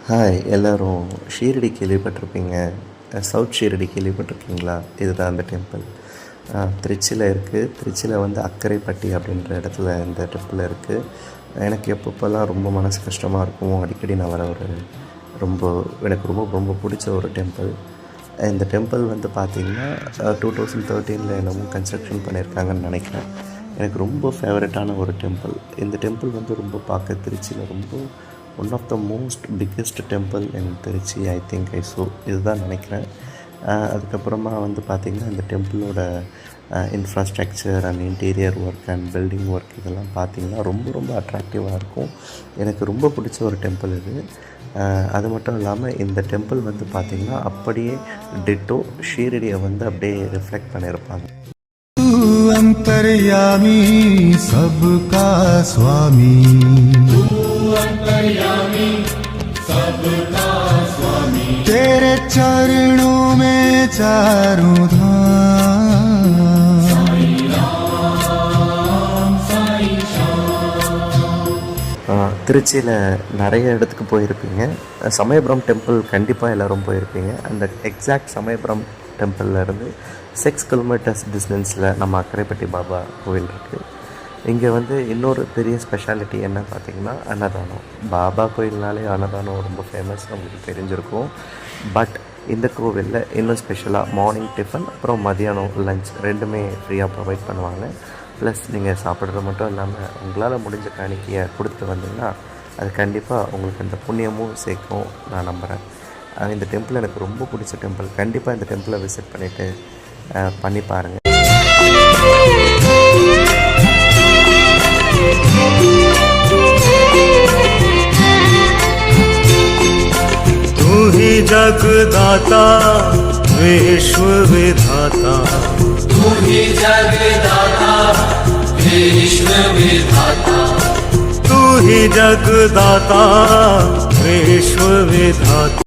Hi எல்லோரும் ஷீரடி கேள்விப்பட்டிருப்பீங்க. South Shirdi கேள்விப்பட்டிருக்கீங்களா? இதுதான் அந்த டெம்பிள். திருச்சியில் இருக்குது. திருச்சியில் வந்து அக்கரைப்பட்டி அப்படின்ற இடத்துல இந்த டெம்பிள் இருக்குது. எனக்கு எப்பப்போல்லாம் ரொம்ப மனசு கஷ்டமாக இருக்கும், அடிக்கடி நான் வர ஒரு எனக்கு ரொம்ப ரொம்ப பிடிச்ச ஒரு டெம்பிள். இந்த டெம்பிள் வந்து பார்த்திங்கன்னா 2013 என்னமோ கன்ஸ்ட்ரக்ஷன் பண்ணியிருக்காங்கன்னு நினைக்கிறேன். எனக்கு ரொம்ப ஃபேவரட்டான ஒரு டெம்பிள். இந்த டெம்பிள் வந்து ரொம்ப பார்க்க திருச்சியில் ரொம்ப one of the most biggest temple in Trichy இதுதான் நினைக்கிறேன். அதுக்கப்புறமா வந்து பார்த்திங்கன்னா இந்த டெம்பிளோட infrastructure and interior work and building work இதெல்லாம் பார்த்திங்கன்னா ரொம்ப ரொம்ப அட்ராக்டிவாக இருக்கும். எனக்கு ரொம்ப பிடிச்ச ஒரு டெம்பிள் இது. அது மட்டும் இல்லாமல் இந்த டெம்பிள் வந்து பார்த்திங்கன்னா அப்படியே டிட்டோ ஷீரடியை வந்து அப்படியே ரிஃப்ளெக்ட் பண்ணியிருப்பாங்க. अंतर्यामी सबका स्वामी, अंतर्यामी सबका स्वामी, तेरे चरणों में चारों धाम, साईं राम साईं श्याम. திருச்சியில் நிறைய இடத்துக்கு போயிருப்பீங்க. சமயபுரம் டெம்பிள் கண்டிப்பாக எல்லோரும் போயிருப்பீங்க. அந்த எக்ஸாக்ட் சமயபுரம் டெம்பிள்லேருந்து 6 கிலோமீட்டர்ஸ் டிஸ்டன்ஸில் நம்ம அக்கரைப்பட்டி பாபா கோவில் இருக்குது. இங்கே வந்து இன்னொரு பெரிய ஸ்பெஷாலிட்டி என்ன பார்த்திங்கன்னா அன்னதானம். பாபா கோயில்னாலே அன்னதானம் ரொம்ப ஃபேமஸ், நம்மளுக்கு தெரிஞ்சிருக்கும். பட் இந்த கோவிலில் இன்னும் ஸ்பெஷலாக மார்னிங் டிஃபன் அப்புறம் மதியானம் லஞ்ச் ரெண்டுமே ஃப்ரீயாக ப்ரொவைட் பண்ணுவாங்க. ப்ளஸ் நீங்கள் சாப்பிட்றது மட்டும் இல்லாமல் உங்களால் முடிஞ்ச காணிக்கையை கொடுத்து வந்தீங்கன்னா அது கண்டிப்பாக உங்களுக்கு அந்த புண்ணியமும் சேர்க்கும் நான் நம்புகிறேன். இந்த டெம்பிள் எனக்கு ரொம்ப பிடிச்ச டெம்பிள். கண்டிப்பாக இந்த டெம்பிளை விசிட் பண்ணிவிட்டு பண்ணி பாருங்கள். तू ही जगदाता विश्व विधाता, तू ही जगदाता विश्व विधाता, तू ही जगदाता विश्व विधाता.